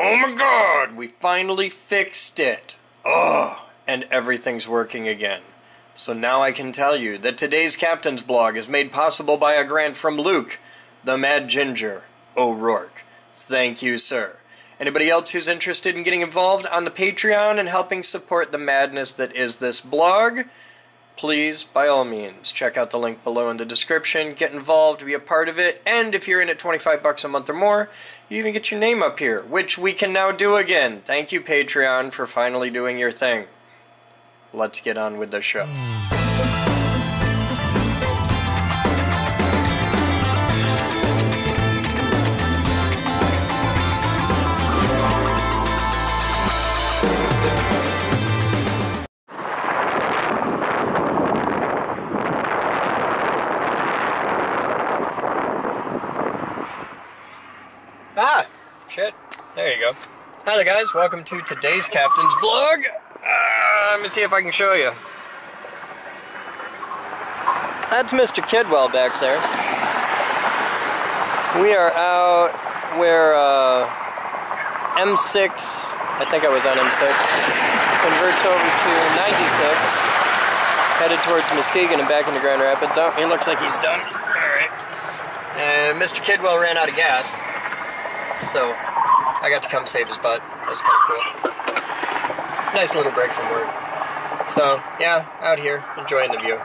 Oh my god, we finally fixed it. Oh, and everything's working again. So now I can tell you that today's Captain's Blog is made possible by a grant from Luke, the Mad Ginger O'Rourke. Thank you, sir. Anybody else who's interested in getting involved on the Patreon and helping support the madness that is this blog, please, by all means, check out the link below in the description, get involved, be a part of it, and if you're in at $25 a month or more, you even get your name up here, which we can now do again. Thank you, Patreon, for finally doing your thing. Let's get on with the show. Ah, shit. There you go. Hi there, guys. Welcome to today's Captain's Blog. Let me see if I can show you. That's Mr. Kidwell back there. We are out where M6, I think I was on M6, converts over to 96, headed towards Muskegon and back into Grand Rapids. Oh, he looks like he's done. Alright. And Mr. Kidwell ran out of gas. So, I got to come save his butt. That was kind of cool. Nice little break from work. So, yeah, out here, enjoying the view.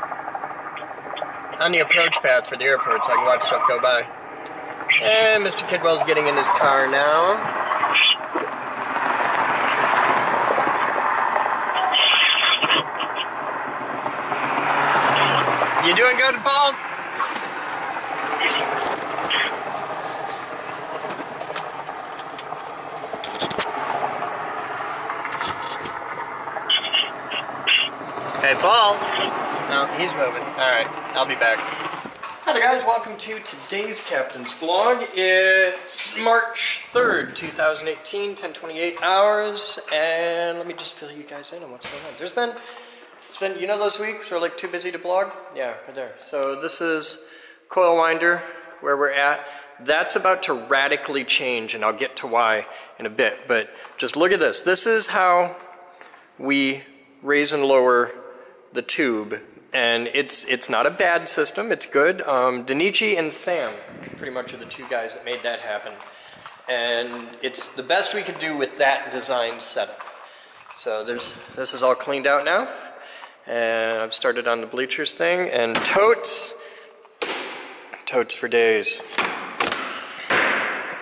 On the approach path for the airport so I can watch stuff go by. And Mr. Kidwell's getting in his car now. You doing good, Paul? Hey, Paul. No, he's moving. Alright, I'll be back. Hi there, guys. Welcome to today's Captain's Blog. It's March 3rd, 2018, 10:28 hours, and let me just fill you guys in on what's going on. It's been, you know those weeks where like too busy to blog? Yeah, right there. So this is Coil Winder, where we're at. That's about to radically change, and I'll get to why in a bit, but just look at this. This is how we raise and lower the tube, and it's not a bad system, it's good. Danichi and Sam pretty much are the two guys that made that happen, and it's the best we could do with that design setup. So this is all cleaned out now, and I've started on the bleachers thing, and totes for days.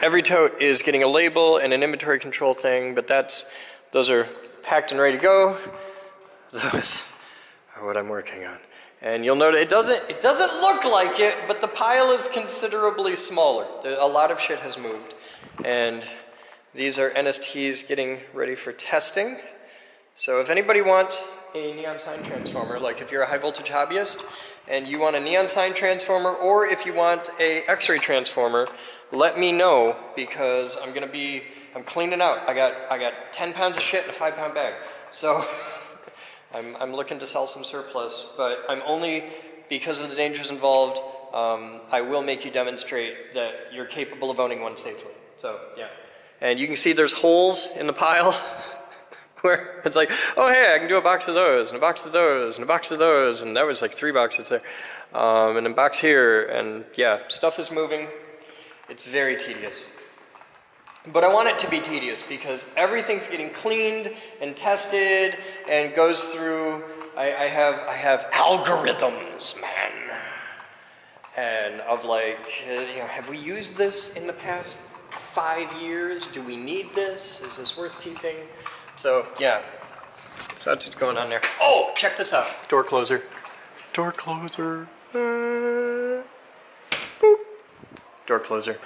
Every tote is getting a label and an inventory control thing, but those are packed and ready to go. Those are what I'm working on. And you'll notice it doesn't look like it, but the pile is considerably smaller. A lot of shit has moved. And these are NSTs getting ready for testing. So if anybody wants a neon sign transformer, like if you're a high voltage hobbyist and you want a neon sign transformer, or if you want a X-ray transformer, let me know, because I'm cleaning out. I got 10 pounds of shit in a 5-pound bag. So I'm looking to sell some surplus, but I'm only, because of the dangers involved, I will make you demonstrate that you're capable of owning one safely. So, yeah. And you can see there's holes in the pile where it's like, oh hey, I can do a box of those, and a box of those, and a box of those, and that was like 3 boxes there. And a box here, and yeah, stuff is moving. It's very tedious. But I want it to be tedious because everything's getting cleaned and tested and goes through. I have algorithms, man, and of like, have we used this in the past 5 years? Do we need this? Is this worth keeping? So yeah, so that's what's going on there. Oh, check this out. Door closer. Door closer. Boop. Door closer.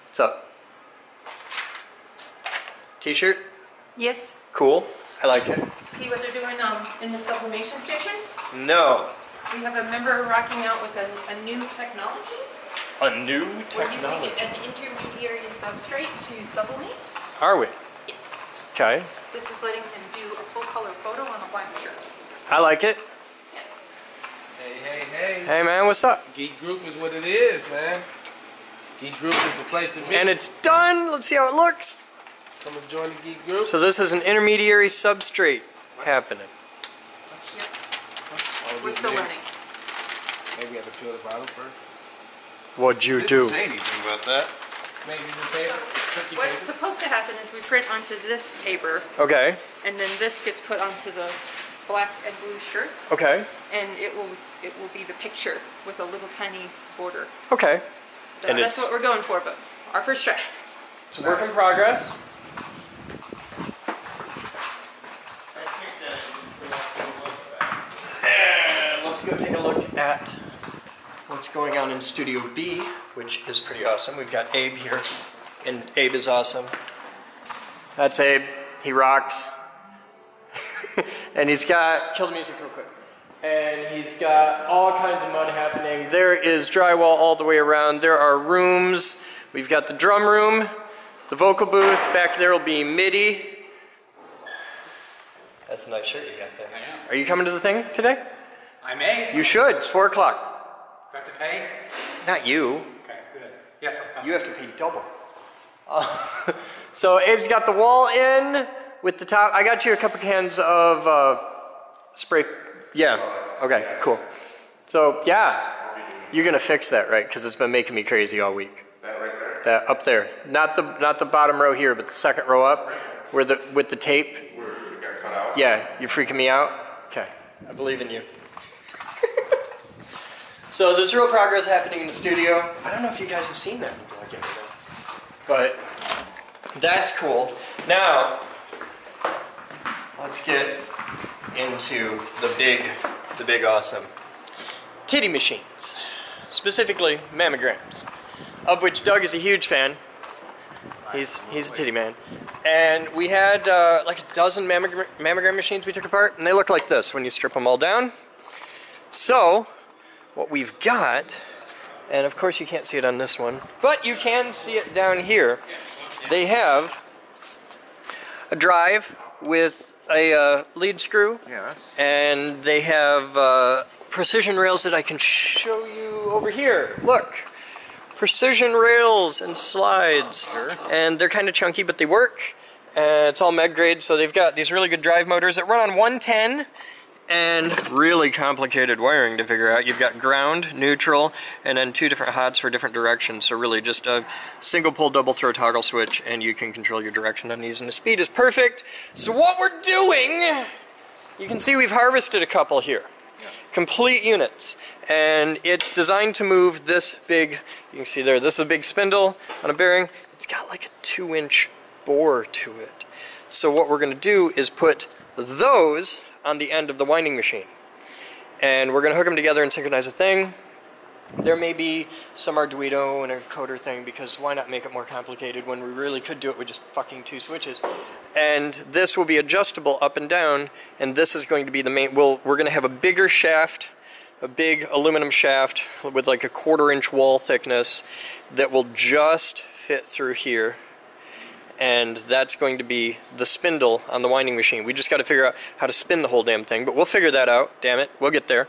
What's up? T-shirt? Yes. Cool. I like it. See what they're doing in the sublimation station? No. We have a member rocking out with a new technology. A new technology? We're using an intermediary substrate to sublimate. Are we? Yes. Okay. This is letting him do a full color photo on a white shirt. I like it. Yeah. Hey. Hey man, what's up? Geek Group is what it is, man. Geek Group is the place to be. And it's done. Let's see how it looks. Come and join the geek group. So this is an intermediary substrate happening. We're still learning. Maybe you have to peel the bottom first. What'd you Didn't do? say anything about that. Maybe the paper. Cookie What's paper. supposed to happen is we print onto this paper, Okay. and then this gets put onto the black and blue shirts. Okay. And it will be the picture with a little tiny border. Okay. And That's it's what we're going for, but our first try. it's a work in progress. And let's go take a look at what's going on in Studio B, which is pretty awesome. We've got Abe here, and Abe is awesome. That's Abe. He rocks. And he's got, kill the music real quick. And he's got all kinds of mud happening. There is drywall all the way around. There are rooms. We've got the drum room, the vocal booth. Back there will be MIDI. That's a nice shirt you got there. I am. Are you coming to the thing today? I may. You should. It's 4 o'clock. Do I have to pay? Not you. Okay, good. Yes, I'll come. You have to pay double. So Abe's got the wall in with the top. I got you a couple cans of spray. Yeah. Okay, cool. So, yeah. You're going to fix that, right? Because it's been making me crazy all week. That right there? That up there. Not the bottom row here, but the second row up where with the tape. Where it got cut out? Yeah, you're freaking me out? Okay. I believe in you. So there's real progress happening in the studio. I don't know if you guys have seen that in Black yet, but that's cool. Now, let's get into the big awesome titty machines, specifically mammograms, of which Doug is a huge fan. He's a titty man. And we had like a dozen mammogram machines we took apart, and they look like this when you strip them all down. So, what we've got, and of course you can't see it on this one, but you can see it down here. They have a drive with a lead screw, Yes. and they have precision rails that I can show you over here. Look. Precision rails and slides, and they're kind of chunky, but they work. It's all med grade, so they've got these really good drive motors that run on 110, and really complicated wiring to figure out. You've got ground, neutral, and then 2 different hots for different directions. So really just a single pull, double throw toggle switch, and you can control your direction on these, and the speed is perfect. So what we're doing, you can see we've harvested a couple here. Complete units, and it's designed to move this big, you can see there, this is a big spindle on a bearing. It's got like a 2-inch bore to it. So what we're going to do is put those on the end of the winding machine, and we're going to hook them together and synchronize the thing. There may be some Arduino and a coder thing, because why not make it more complicated when we really could do it with just fucking 2 switches. And this will be adjustable up and down, and this is going to be the main, we're going to have a bigger shaft, a big aluminum shaft with like a 1/4-inch wall thickness that will just fit through here. And that's going to be the spindle on the winding machine. We just got to figure out how to spin the whole damn thing, but we'll figure that out, damn it, we'll get there.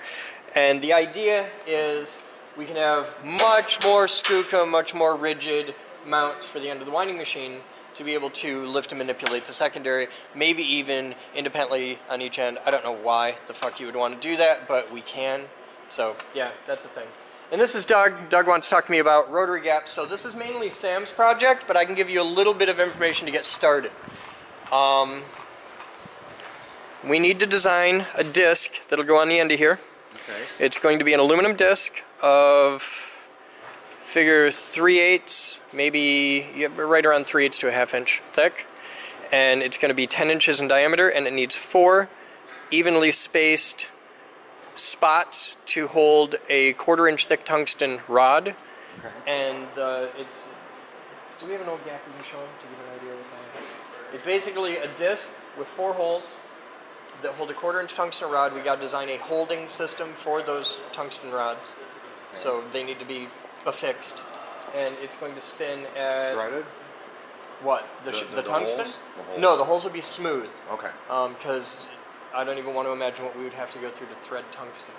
And the idea is we can have much more Stuka, much more rigid mounts for the end of the winding machine to be able to lift and manipulate the secondary, maybe even independently on each end. I don't know why the fuck you would want to do that, but we can. So, yeah, that's a thing. And this is Doug. Doug wants to talk to me about rotary gaps. So this is mainly Sam's project, but I can give you a little bit of information to get started. We need to design a disc that'll go on the end of here. Okay. It's going to be an aluminum disc of figure 3/8, maybe right around 3/8 to a 1/2 inch thick. And it's going to be 10 inches in diameter, and it needs 4 evenly spaced spots to hold a 1/4-inch thick tungsten rod. Okay. And it's, do we have an old gap we can show them to give an idea of what that is? It's basically a disc with 4 holes that hold a 1/4-inch tungsten rod. We got to design a holding system for those tungsten rods. Okay. So they need to be affixed. And it's going to spin at... Threaded? What? The tungsten? Holes? The holes. No, the holes will be smooth. Okay. Because I don't even want to imagine what we would have to go through to thread tungsten.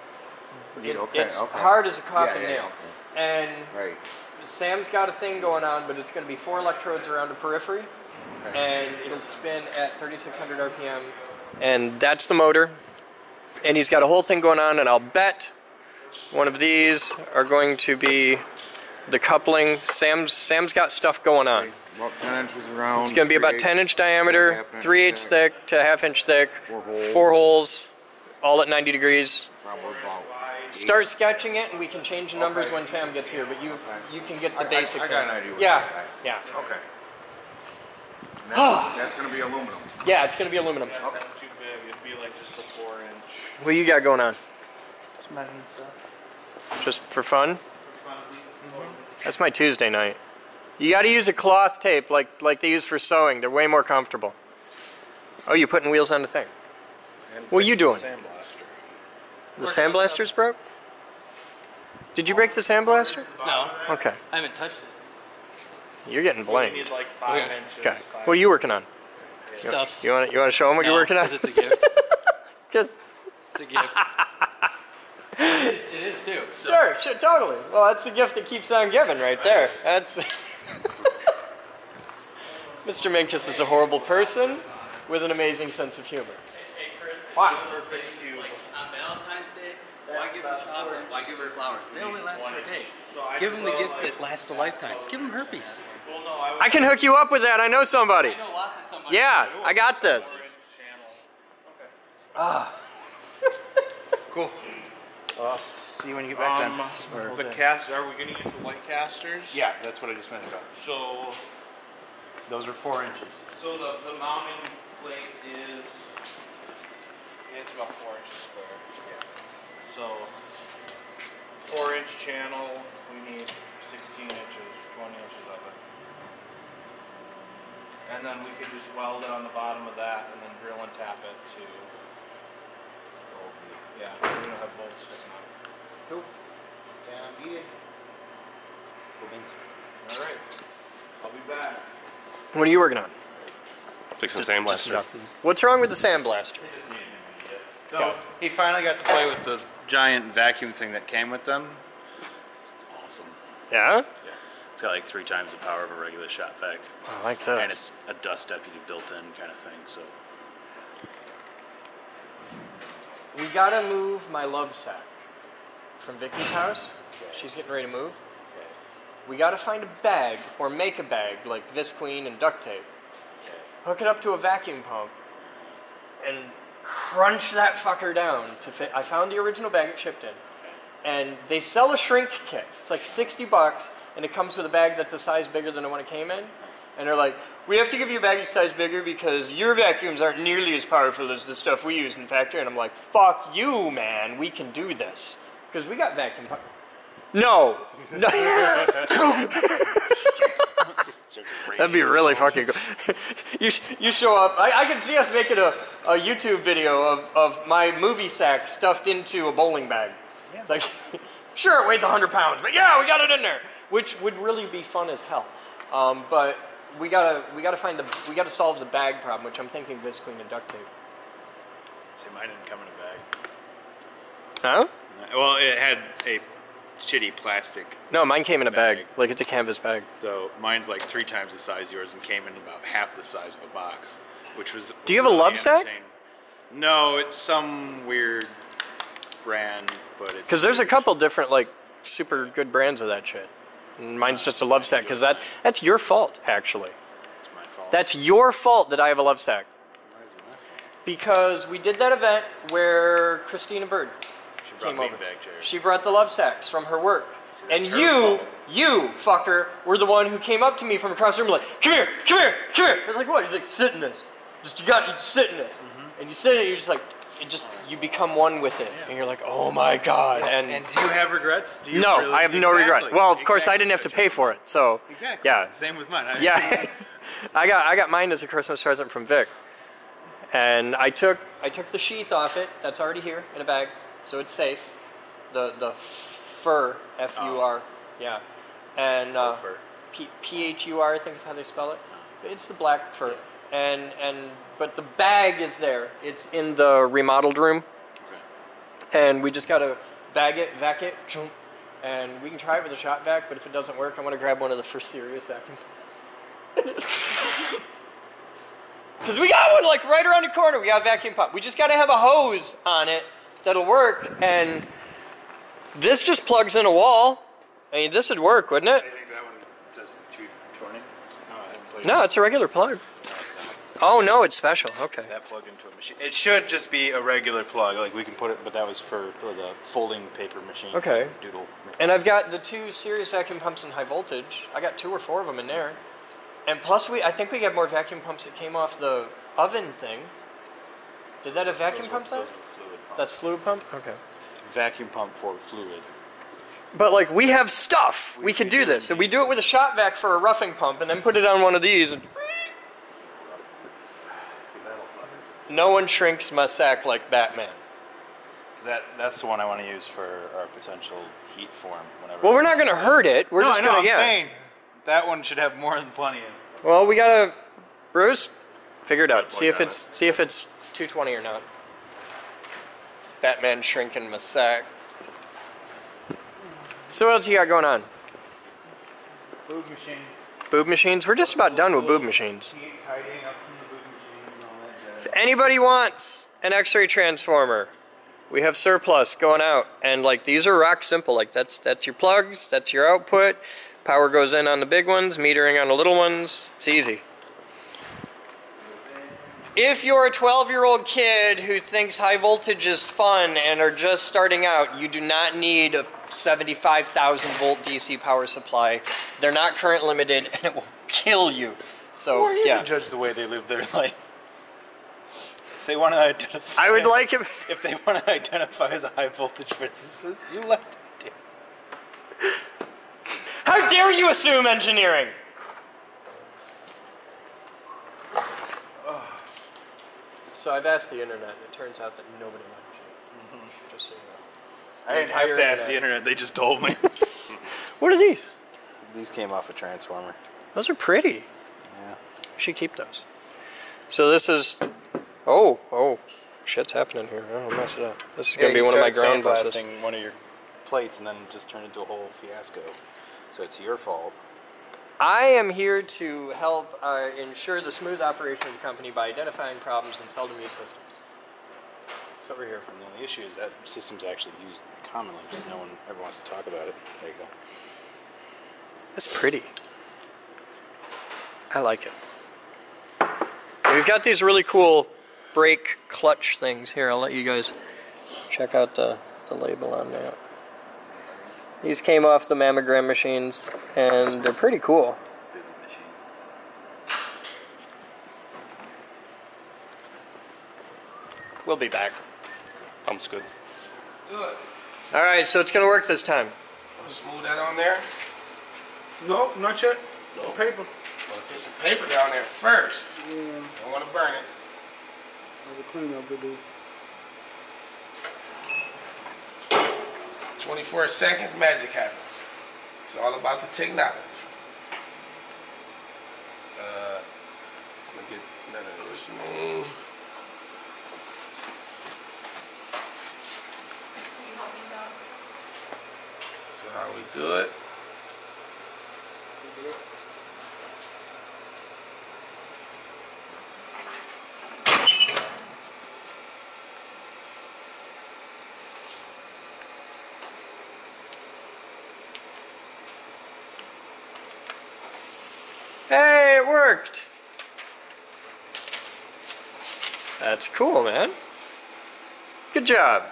It's okay. hard as a coffin Yeah, nail. okay. And Right. Sam's got a thing going on, but it's going to be 4 electrodes around a periphery. and it'll spin at 3,600 RPM, and that's the motor. And he's got a whole thing going on, and I'll bet one of these are going to be the coupling. Sam's got stuff going on. About 10 inches around. It's going to be about 10-inch diameter, 3/8 thick to 1/2 thick, 4 holes, all at 90 degrees. Probably about Start sketching it, and we can change the numbers when Sam gets here. But you can get the basics. I got an idea what Yeah, you're saying. yeah, Okay. And that's going to be aluminum. yeah. It's going to be aluminum. Okay. Too big. It'd be like just a 4-inch. What you got going on? Just measuring stuff. Just for fun? That's my Tuesday night. You got to use a cloth tape like they use for sewing. They're way more comfortable. Oh, you putting wheels on the thing? What are you doing? The sandblaster's broke? Did you break the sandblaster? No, Okay. I haven't touched it. You're getting You blamed. need like 5 Okay. inches. Okay. What are you working on? Stuffs. You want to show them what you're working on? Because it's a gift. 'Cause- It's a gift. It is too. So. Sure, totally. Well, that's the gift that keeps on giving right there. That's Mr. Minkus is a horrible person with an amazing sense of humor. Why? On Valentine's Day, why give her chocolate? Why give her flowers? They only last for a day. Give them the gift that lasts a lifetime. Give them herpes. I can hook you up with that. I know somebody. I know lots of somebody. Yeah, I got this. Cool. I'll see you when you get back then. The cast, are we going to use the white casters? Yeah, that's what I just meant about. So, Those are 4 inches. so the mounting plate is, it's about 4 inches square. Yeah. So, 4-inch channel, we need 16 inches, 20 inches of it. And then we could just weld it on the bottom of that and then drill and tap it to, yeah, we don't have bolts sticking out. Cool. Yeah, I'm All right. I'll be back. What are you working on? Fixing the sandblaster. What's wrong with the sandblaster? So he finally got to play with the giant vacuum thing that came with them. It's awesome. Yeah? It's got like 3 times the power of a regular shop vac. I like that. And it's a dust deputy built in kind of thing, so. We gotta move my love sack from Vicky's house. She's getting ready to move. We gotta find a bag or make a bag like Visqueen and duct tape. Hook it up to a vacuum pump and crunch that fucker down to fit. I found the original bag it shipped in, and they sell a shrink kit. It's like $60, and it comes with a bag that's a size bigger than the one it came in. And they're like, we have to give you a bag a size bigger because your vacuums aren't nearly as powerful as the stuff we use in factory. And I'm like, fuck you, man. We can do this. Because we got vacuum pump. No. No. That'd be really fucking good. You show up. I can see us making a YouTube video of my movie sack stuffed into a bowling bag. Yeah. It's like, sure, it weighs 100 pounds, but yeah, we got it in there. Which would really be fun as hell. But we gotta solve the bag problem, which I'm thinking Visqueen and duct tape. See, mine didn't come in a bag. Huh? Well, it had a shitty plastic. No, mine came in a bag. Like it's a canvas bag. So mine's like 3 times the size of yours and came in about half the size of a box, which was. Do you have a love sack? No, it's some weird brand, but it's. Because there's a couple different like super good brands of that shit. And mine's just a love sack because that's your fault actually. It's my fault. That's your fault that I have a love sack. Why is it my fault? Because we did that event where Christina Bird came over. She brought the love sacks from her work. And you fucker, were the one who came up to me from across the room like, come here, come here, come here. I was like, what? He's like, sit in this. You sit in this. And you sit in it, you're just like, you become one with it. And you're like, oh my God. And do you have regrets? Do you no, really? I have no regret. Well, of course, I didn't have to pay for it. So, exactly. yeah. Same with mine. Yeah. I got mine as a Christmas present from Vic. And I took the sheath off it. That's already here in a bag. So it's safe. The fur, F-U-R, yeah. And fur. P-H-U-R, I think is how they spell it. It's the black fur. But the bag is there. It's in the remodeled room. Okay. And we just got to bag it, vac it, and we can try it with a shop vac, but if it doesn't work, I'm going to grab one of the first serious vacuum pumps. Because we got one like right around the corner. We got a vacuum pump. We just got to have a hose on it that'll work. And this just plugs in a wall. I mean, this would work, wouldn't it? I think that one does 220. No, I haven't played No, it's a regular plug. No, it's not. Oh, no, it's special. Okay. That plugged into a machine. It should just be a regular plug. Like we can put it, but that was for the folding paper machine. Okay. Doodle. And I've got the 2 series vacuum pumps in high voltage. I got 2 or 4 of them in there. And plus, I think we got more vacuum pumps that came off the oven thing. Did that have vacuum pumps on it? Fluid pump. That's fluid pump? Okay. Vacuum pump for fluid. But like, we have stuff. We could do this. And we do it with a shop vac for a roughing pump and then put it on one of these. And no one shrinks my sack like Batman. That's the one I want to use for our potential heat form whenever. Well, we're not going to hurt it. We're just going to, I'm saying that one should have more than plenty of. Well, we got to, Bruce, figure it out. See if it's 220 or not. Batman shrinking my sack. So what else you got going on? Boob machines. Boob machines? We're just about done with boob machines. Tidying up from the boob machine and all that If anybody wants an X-ray transformer, we have surplus going out. And like, these are rock simple. Like, that's your plugs, that's your output. Power goes in on the big ones, metering on the little ones. It's easy. If you're a 12-year-old kid who thinks high voltage is fun and are just starting out, you do not need a 75,000 volt DC power supply. They're not current limited and it will kill you. So, Or you yeah. can judge the way they live their life. If they want to identify, I would like him. If they want to identify as a high voltage physicist, you let them do. How dare you assume engineering? So I've asked the internet, and it turns out that nobody likes it. Just so you know. I didn't have to ask the internet; they just told me. What are these? These came off a transformer. Those are pretty. Yeah. We should keep those. So this is... Oh. Shit's happening here. I don't mess it up. This is going to be one of my ground buses. Sandblasting one of your plates and then just turned into a whole fiasco. So it's your fault. I am here to help ensure the smooth operation of the company by identifying problems in seldom-used systems. That's what we're here for. And the only issue is that system's actually used commonly, just no one ever wants to talk about it. There you go. That's pretty. I like it. And we've got these really cool brake clutch things here. I'll let you guys check out the label on that. These came off the mammogram machines, and they're pretty cool. We'll be back. Pump's good. Good. All right, so it's going to work this time. Want to smooth that on there? No, not yet. No paper. Want to put some paper down there first. Yeah, Don't want to burn it. have a cleanup to do. 24 seconds, magic happens. It's all about the technology. Let me get none of this name. Can you help me with that? So how we do it? Hey, it worked. That's cool, man. Good job.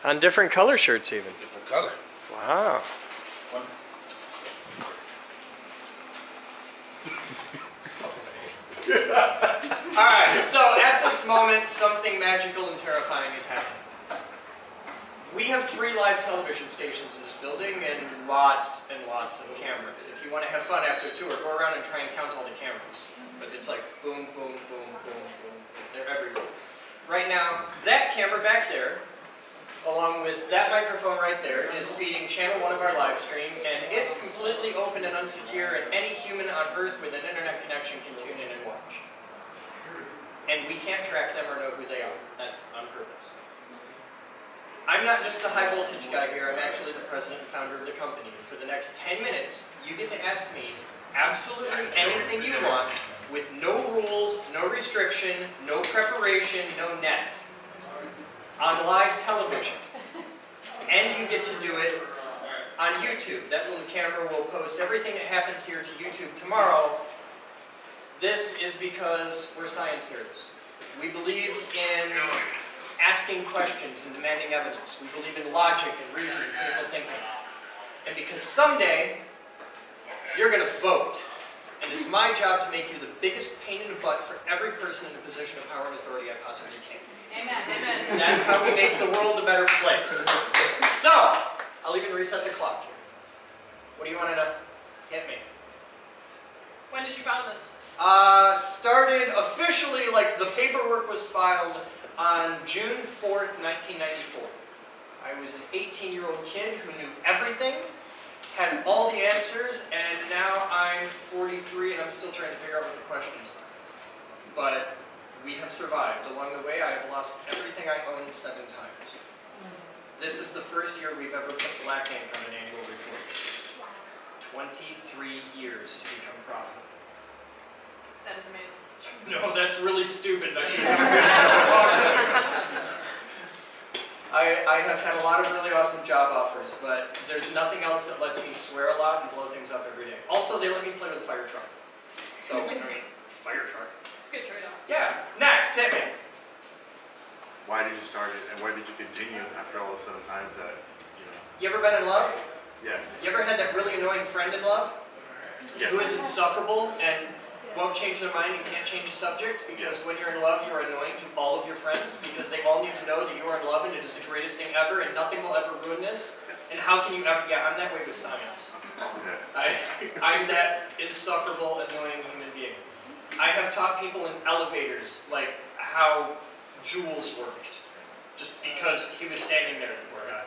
On different color shirts even. Different color. Wow. Alright, so at this moment, something magical and terrifying is happening. We have 3 live television stations in this building and lots and lots of cameras. If you want to have fun after a tour, go around and try and count all the cameras. But it's like boom, boom, boom, boom, boom. They're everywhere. Right now, that camera back there, along with that microphone right there, is feeding channel 1 of our live stream, and it's completely open and unsecure, and any human on Earth with an internet connection can tune in and watch. And we can't track them or know who they are. That's on purpose. I'm not just the high voltage guy here, I'm actually the president and founder of the company. For the next 10 minutes, you get to ask me absolutely anything you want with no rules, no restriction, no preparation, no net. On live television. And you get to do it on YouTube. That little camera will post everything that happens here to YouTube tomorrow. This is because we're science nerds. We believe in asking questions and demanding evidence. We believe in logic and reason and critical thinking. And because someday, you're going to vote. And it's my job to make you the biggest pain in the butt for every person in a position of power and authority I possibly can. Amen. Amen. That's how we make the world a better place. So, I'll even reset the clock here. What do you want to know? Hit me. When did you found this? Started officially, like the paperwork was filed on June 4th, 1994. I was an 18-year-old kid who knew everything, had all the answers, and now I'm 43 and I'm still trying to figure out what the questions are. But we have survived. Along the way, I have lost everything I owned 7 times. This is the first year we've ever put black ink on an annual report. 23 years to become profitable. That is amazing. No, that's really stupid. I should have I have had a lot of really awesome job offers, but there's nothing else that lets me swear a lot and blow things up every day. Also, they let me play with a fire truck. So, I mean, fire truck. It's a good trade-off. Yeah. Next, hit me. Why did you start it, and why did you continue after all the 7 times that, you know? You ever been in love? Yes. You ever had that really annoying friend in love? Yes. Who is insufferable and won't change their mind and can't change the subject? Because when you're in love, you're annoying to all of your friends because they all need to know that you are in love and it is the greatest thing ever and nothing will ever ruin this. And how can you ever... Yeah, I'm that way with science. I'm that insufferable, annoying human being. I have taught people in elevators, like, how Joules worked. Just because he was standing there, the poor guy.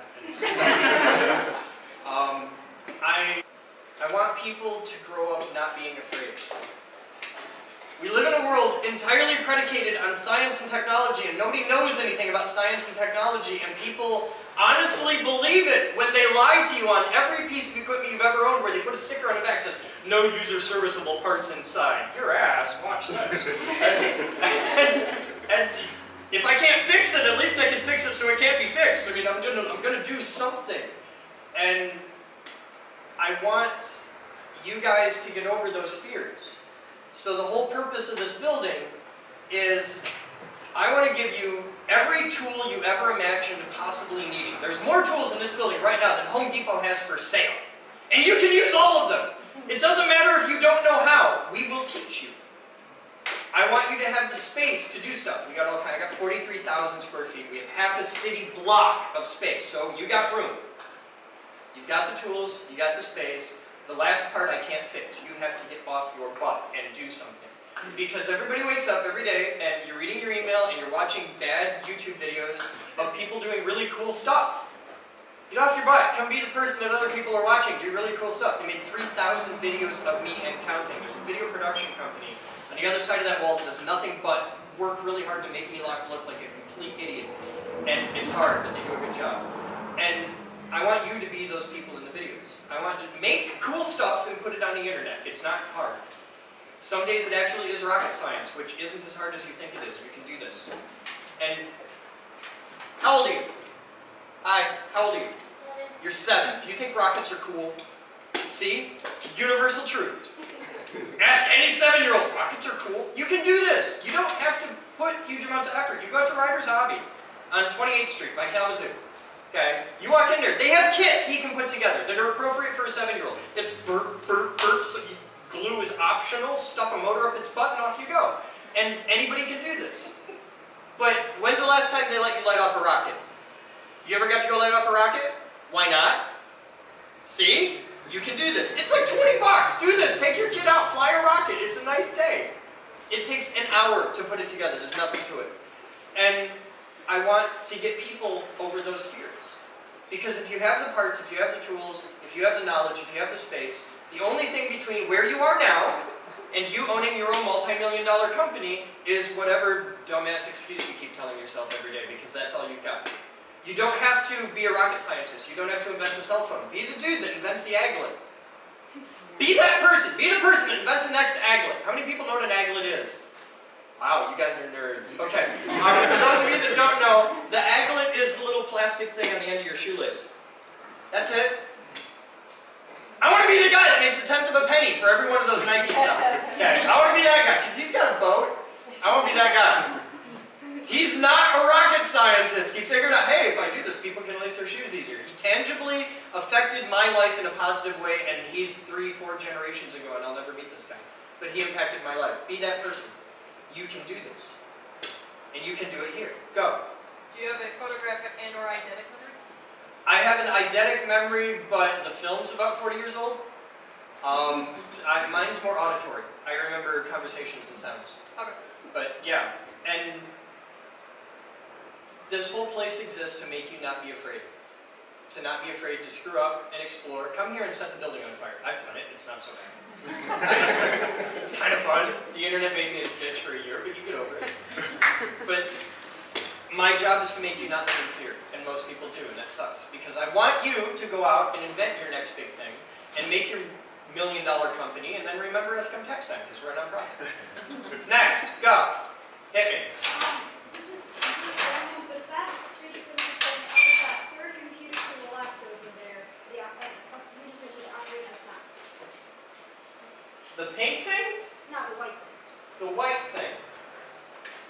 I want people to grow up not being afraid. We live in a world entirely predicated on science and technology, and nobody knows anything about science and technology, and people honestly believe it when they lie to you on every piece of equipment you've ever owned, where they put a sticker on the back that says, "No user serviceable parts inside." Your ass, watch this. and if I can't fix it, at least I can fix it so it can't be fixed. I mean, I'm gonna do something. And I want you guys to get over those fears. So the whole purpose of this building is I want to give you every tool you ever imagined possibly needing. There's more tools in this building right now than Home Depot has for sale. And you can use all of them. It doesn't matter if you don't know how. We will teach you. I want you to have the space to do stuff. I got 43,000 square feet. We have half a city block of space. So you got room. You've got the tools. You got the space. The last part I can't fix. You have to get off your butt and do something. Because everybody wakes up every day and you're reading your email and you're watching bad YouTube videos of people doing really cool stuff. Get off your butt. Come be the person that other people are watching. Do really cool stuff. They made 3,000 videos of me and counting. There's a video production company on the other side of that wall that does nothing but work really hard to make me look like a complete idiot. And it's hard, but they do a good job. And I want you to be those people in the videos. I want you to make cool stuff and put it on the internet. It's not hard. Some days it actually is rocket science, which isn't as hard as you think it is. You can do this. And how old are you? Hi, how old are you? 7. You're 7. Do you think rockets are cool? See? Universal truth. Ask any 7-year-old. Rockets are cool. You can do this. You don't have to put huge amounts of effort. You go to Ryder's Hobby on 28th Street by Kalamazoo. Okay? You walk in there. They have kits he can put together that are appropriate for a 7-year-old. It's burp, burp, burp. So glue is optional. Stuff a motor up its butt and off you go. And anybody can do this. But when's the last time they let you light off a rocket? You ever got to go light off a rocket? Why not? See? You can do this. It's like 20 bucks. Do this. Take your kid out. Fly a rocket. It's a nice day. It takes an hour to put it together. There's nothing to it. And I want to get people over those fears. Because if you have the parts, if you have the tools, if you have the knowledge, if you have the space, the only thing between where you are now and you owning your own multi-million-dollar company is whatever dumbass excuse you keep telling yourself every day, because that's all you've got. You don't have to be a rocket scientist. You don't have to invent a cell phone. Be the dude that invents the aglet. Be that person. Be the person that invents the next aglet. How many people know what an aglet is? Wow, you guys are nerds. Okay. For those of you that don't know, the aglet is the little plastic thing on the end of your shoelace. That's it. I want to be the guy that makes a tenth of a penny for every one of those Nike socks. Okay. I want to be that guy because he's got a boat. I want to be that guy. He's not a rocket scientist. He figured out, hey, if I do this, people can lace their shoes easier. He tangibly affected my life in a positive way, and he's 3-4 generations ago, and I'll never meet this guy. But he impacted my life. Be that person. You can do this. And you can do it here. Go. Do you have a photographic and or eidetic memory? I have an eidetic memory, but the film's about 40 years old. Mine's more auditory. I remember conversations and sounds. Okay. But yeah, and this whole place exists to make you not be afraid. To not be afraid to screw up and explore. Come here and set the building on fire. I've done it. It's not so bad. It's kind of fun. The internet made me a bitch for a year, but you get over it. But my job is to make you not live in fear, and most people do, and that sucks. Because I want you to go out and invent your next big thing, and make your $1 million company, and then remember us come tax time, because we're a nonprofit. Next, go. Hit me. This is completely random, but if that 3D printer thing up at that third computer to the left over there, the 3D printer that operates as that. The pink thing? No, the white thing. The white thing.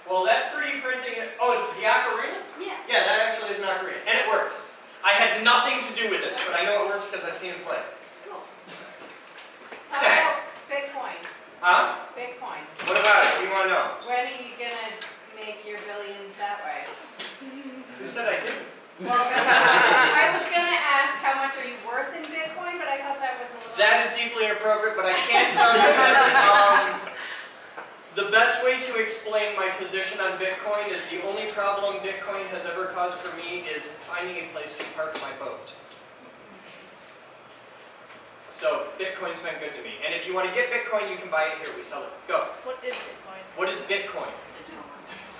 Well, that's 3D printing. Oh, is it the ocarina? Yeah. Yeah, that actually is an ocarina, and it works. I had nothing to do with this, but I know it works because I've seen it play. Cool. How Next. about Bitcoin? Huh? Bitcoin. What about it? What do you want to know? When are you gonna make your billions that way? Who said I didn't? Well, I was gonna ask how much are you worth in Bitcoin, but I thought that was a little. That is deeply inappropriate, but I can tell you that the best way to explain my position on Bitcoin is the only problem Bitcoin has ever caused for me is finding a place to park my boat. So Bitcoin's been good to me. And if you want to get Bitcoin, you can buy it here. We sell it. Go. What is Bitcoin? What is Bitcoin?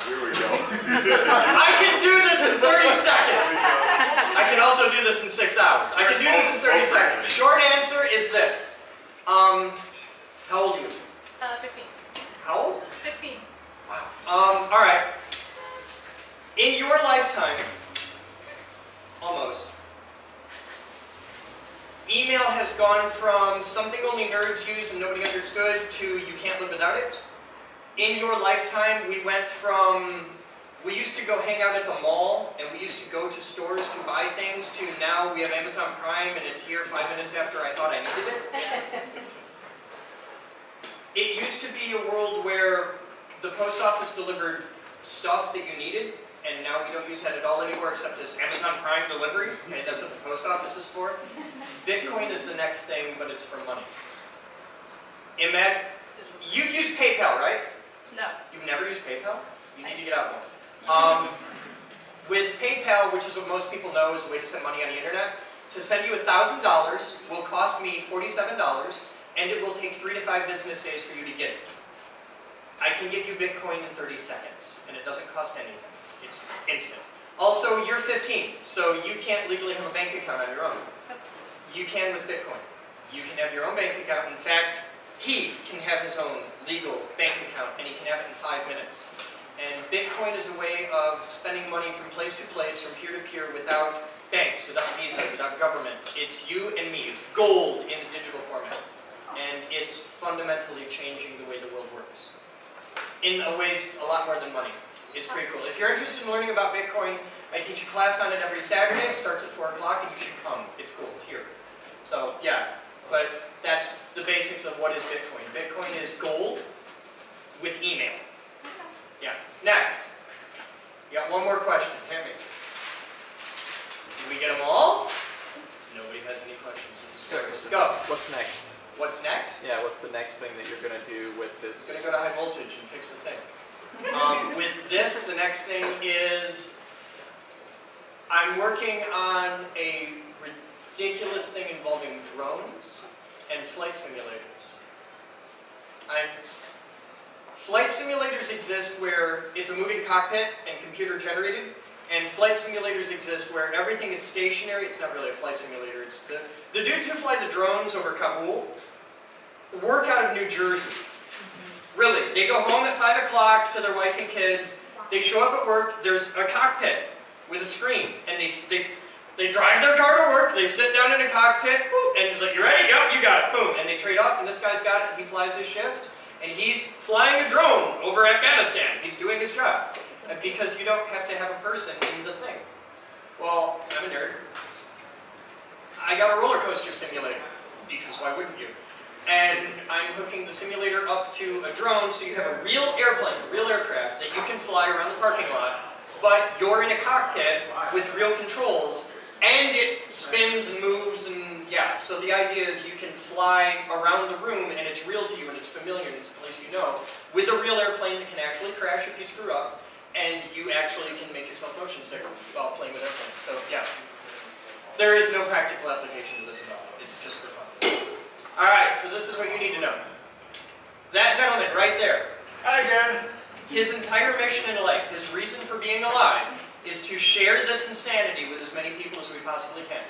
Here we go. I can do this in 30 seconds. I can also do this in 6 hours. I can do this in 30 seconds. Short answer is this. How old are you? 15. How old? 15. Wow. All right. In your lifetime, almost, email has gone from something only nerds use and nobody understood to you can't live without it. In your lifetime, we went from, we used to go hang out at the mall and we used to go to stores to buy things to now we have Amazon Prime and it's here 5 minutes after I thought I needed it. It used to be a world where the post office delivered stuff that you needed, and now we don't use that at all anymore except as Amazon Prime delivery, and that's what the post office is for. Bitcoin is the next thing, but it's for money. You've used PayPal, right? No. You've never used PayPal? You need to get out more. With PayPal, which is what most people know is a way to send money on the internet, to send you $1,000 will cost me $47, and it will take 3 to 5 business days for you to get it. I can give you Bitcoin in 30 seconds, and it doesn't cost anything. It's instant. Also, you're 15, so you can't legally have a bank account on your own. You can with Bitcoin. You can have your own bank account. In fact, he can have his own legal bank account, and he can have it in 5 minutes. And Bitcoin is a way of spending money from place to place, from peer to peer, without banks, without Visa, without government. It's you and me. It's gold in a digital format. And it's fundamentally changing the way the world works. In ways a lot more than money. It's pretty cool. If you're interested in learning about Bitcoin, I teach a class on it every Saturday. It starts at 4 o'clock and you should come. It's cool. It's here. So yeah, but that's the basics of what is Bitcoin. Bitcoin is gold with email. Yeah. Next. You got one more question. Hit me. Did we get them all? Nobody has any questions. This is glorious. Go. What's next? What's next? Yeah, what's the next thing that you're going to do with this? It's going to go to high voltage and fix the thing. With this, the next thing is I'm working on a ridiculous thing involving drones and flight simulators. Flight simulators exist where it's a moving cockpit and computer generated, And flight simulators exist where everything is stationary. It's not really a flight simulator. It's the dudes who fly the drones over Kabul work out of New Jersey. Really, they go home at 5 o'clock to their wife and kids. They show up at work. There's a cockpit with a screen, and they drive their car to work. They sit down in a cockpit, boop, and it's like, "You ready? Yep, you got it." Boom, and they trade off. And this guy's got it. He flies his shift, and he's flying a drone over Afghanistan. He's doing his job. Because you don't have to have a person in the thing. Well, I'm a nerd. I got a roller coaster simulator, because why wouldn't you? And I'm hooking the simulator up to a drone, so you have a real airplane, a real aircraft that you can fly around the parking lot, but you're in a cockpit with real controls, and it spins and moves, and yeah. So the idea is you can fly around the room, and it's real to you, and it's familiar, and it's a place you know, with a real airplane that can actually crash if you screw up. And you actually can make yourself motion sick while playing with airplanes. So yeah, there is no practical application to this at all. It's just for fun. All right, so this is what you need to know. That gentleman right there. Hi again. His entire mission in life, his reason for being alive, is to share this insanity with as many people as we possibly can.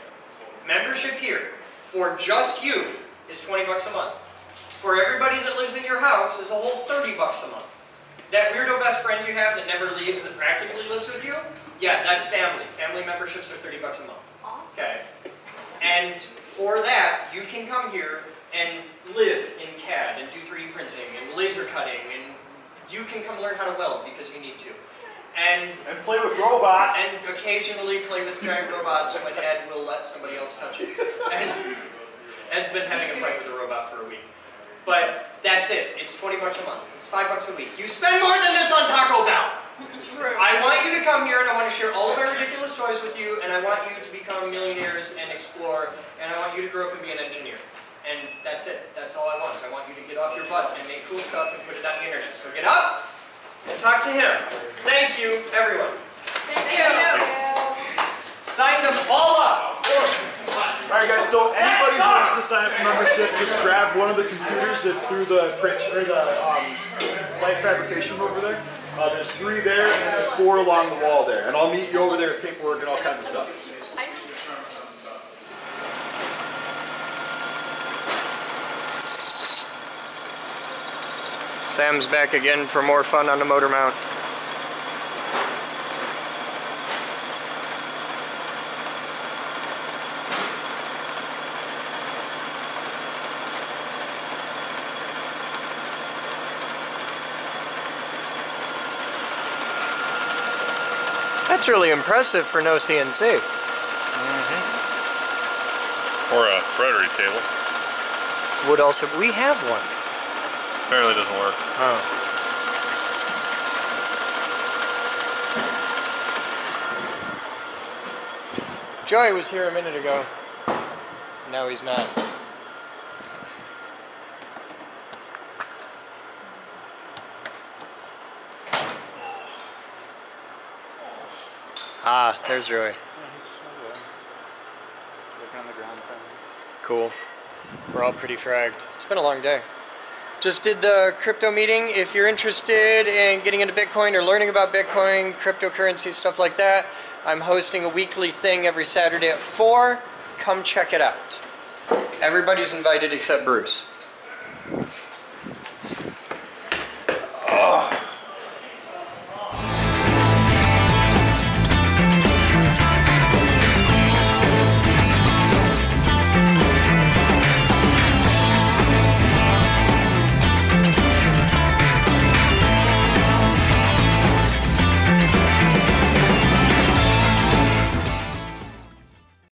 Membership here, for just you, is 20 bucks a month. For everybody that lives in your house is a whole 30 bucks a month. That weirdo best friend you have that never leaves, that practically lives with you, yeah, that's family. Family memberships are 30 bucks a month. Awesome. Okay. And for that, you can come here and live in CAD and do 3D printing and laser cutting, and you can come learn how to weld because you need to. And play with robots. And occasionally play with giant robots when Ed will let somebody else touch it. And Ed's been having a fight with a robot for a week. But that's it. It's 20 bucks a month. It's 5 bucks a week. You spend more than this on Taco Bell. True. I want you to come here and I want to share all of my ridiculous toys with you, and I want you to become millionaires and explore, and I want you to grow up and be an engineer. And that's it. That's all I want. I want you to get off your butt and make cool stuff and put it on the internet. So get up and talk to him. Thank you, everyone. Thank you. Sign them all up. Alright guys, so anybody who wants to sign up for membership, just grab one of the computers that's through the print or the light fabrication room over there. There's 3 there, and then there's 4 along the wall there. And I'll meet you over there with paperwork and all kinds of stuff. Sam's back again for more fun on the motor mount. That's really impressive for no CNC. Or a rotary table. Would also, we have one. Apparently doesn't work. Oh. Joey was here a minute ago. Now he's not. Ah, there's Joey. Cool. We're all pretty fragged. It's been a long day. Just did the crypto meeting. If you're interested in getting into Bitcoin or learning about Bitcoin, cryptocurrency, stuff like that, I'm hosting a weekly thing every Saturday at 4. Come check it out. Everybody's invited except Bruce.